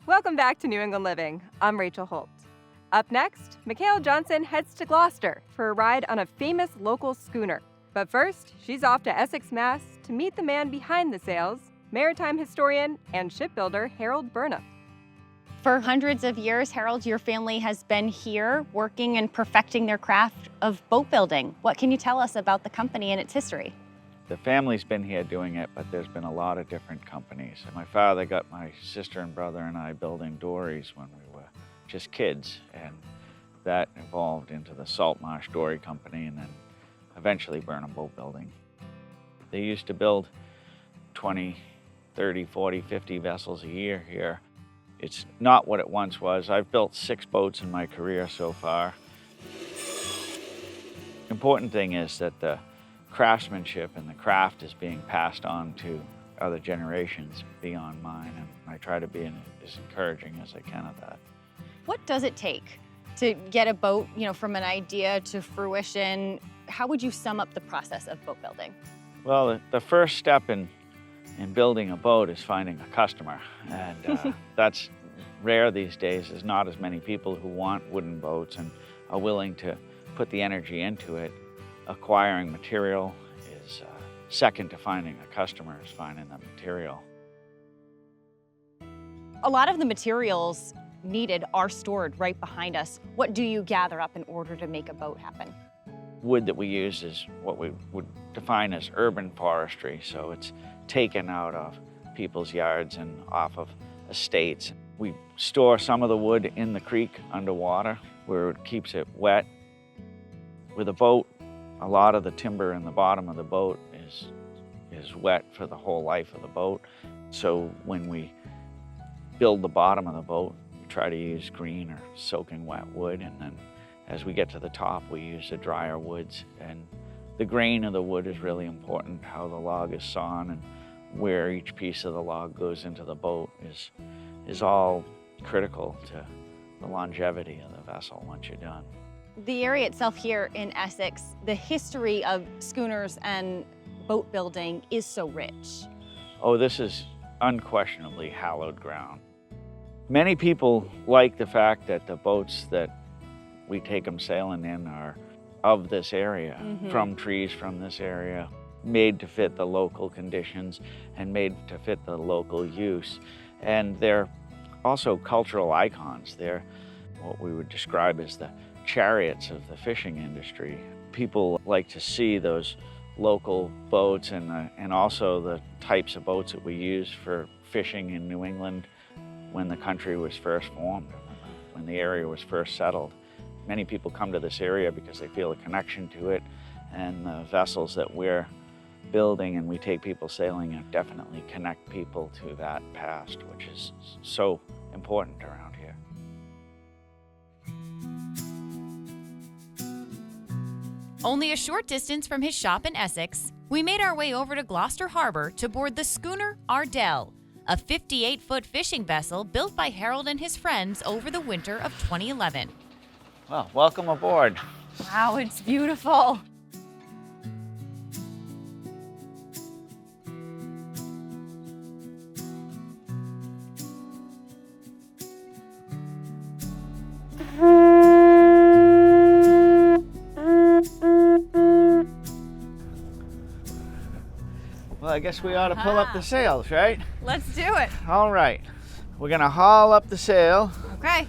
Welcome back to New England Living. I'm Rachel Holt. Up next, Michaela Johnson heads to Gloucester for a ride on a famous local schooner. But first, she's off to Essex, Mass. to meet the man behind the sails, maritime historian and shipbuilder Harold Burnham. For hundreds of years, Harold, your family has been here working and perfecting their craft of boat building. What can you tell us about the company and its history? The family's been here doing it, but there's been a lot of different companies. My father got my sister and brother and I building dories when we were just kids, and that evolved into the Salt Marsh Dory Company and then eventually Burnham Boat Building. They used to build 20, 30, 40, 50 vessels a year here. It's not what it once was. I've built 6 boats in my career so far. Important thing is that the craftsmanship and the craft is being passed on to other generations beyond mine, and I try to be as encouraging as I can of that. What does it take to get a boat, from an idea to fruition? How would you sum up the process of boat building? Well, the first step in building a boat is finding a customer, and that's rare these days. There's not as many people who want wooden boats and are willing to put the energy into it. Acquiring material is second to finding a customer, is finding the material. A lot of the materials needed are stored right behind us. What do you gather up in order to make a boat happen? Wood that we use is what we would define as urban forestry, so it's taken out of people's yards and off of estates. We store some of the wood in the creek underwater where it keeps it wet. With a boat, a lot of the timber in the bottom of the boat is wet for the whole life of the boat. So when we build the bottom of the boat, we try to use green or soaking wet wood, and then as we get to the top, we use the drier woods. And the grain of the wood is really important, how the log is sawn and where each piece of the log goes into the boat is all critical to the longevity of the vessel once you're done. The area itself here in Essex, the history of schooners and boat building is so rich. Oh, this is unquestionably hallowed ground. Many people like the fact that the boats that we take them sailing in are of this area, from trees from this area, made to fit the local conditions and made to fit the local use. And they're also cultural icons. They're what we would describe as the chariots of the fishing industry. People like to see those local boats and also the types of boats that we use for fishing in New England when the country was first formed, when the area was first settled. Many people come to this area because they feel a connection to it, and the vessels that we're building and we take people sailing definitely connect people to that past, which is so important around here. Only a short distance from his shop in Essex, we made our way over to Gloucester Harbor to board the schooner Ardell, a 58-foot fishing vessel built by Harold and his friends over the winter of 2011. Well, welcome aboard. Wow, it's beautiful. Well, I guess we ought to pull up the sails, right? Let's do it. All right. We're gonna haul up the sail. Okay.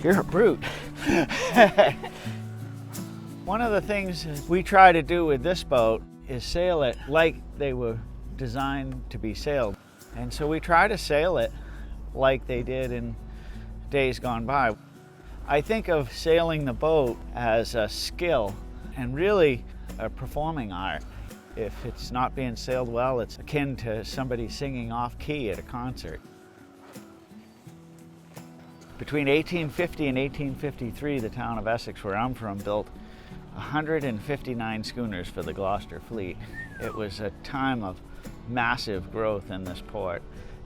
You're a brute. One of the things we try to do with this boat is sail it like they were designed to be sailed. And so we try to sail it like they did in days gone by. I think of sailing the boat as a skill and really a performing art. If it's not being sailed well, it's akin to somebody singing off key at a concert. Between 1850 and 1853, the town of Essex, where I'm from, built 159 schooners for the Gloucester fleet. It was a time of massive growth in this port.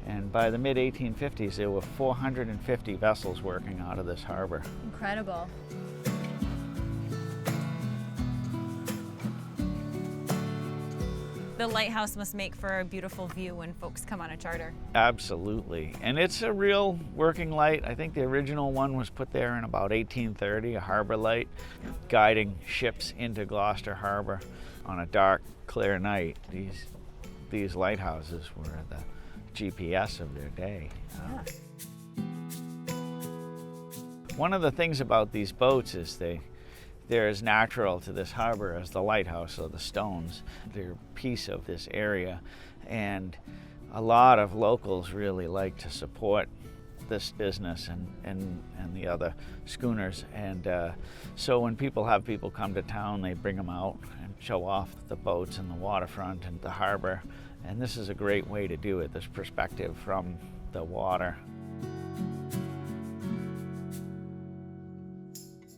And by the mid-1850s, there were 450 vessels working out of this harbor. Incredible. The lighthouse must make for a beautiful view when folks come on a charter. Absolutely. And it's a real working light. I think the original one was put there in about 1830, a harbor light, guiding ships into Gloucester Harbor on a dark, clear night. These lighthouses were the GPS of their day. One of the things about these boats is they're as natural to this harbor as the lighthouse or the stones. They're a piece of this area, and a lot of locals really like to support this business and the other schooners. And so when people come to town, they bring them out and show off the boats and the waterfront and the harbor. And this is a great way to do it, this perspective from the water.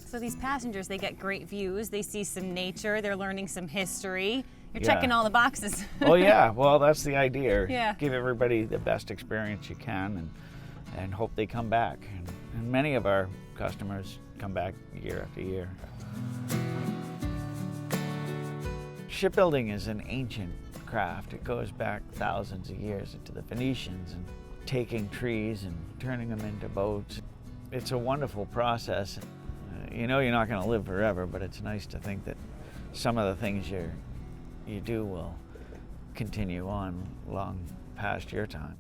So these passengers, they get great views, they see some nature, they're learning some history. You're Yeah. checking all the boxes. Oh yeah, well that's the idea. Yeah. Give everybody the best experience you can and hope they come back. And many of our customers come back year after year. Shipbuilding is an ancient craft. It goes back thousands of years into the Phoenicians and taking trees and turning them into boats. It's a wonderful process. You know you're not going to live forever, but it's nice to think that some of the things you do will continue on long past your time.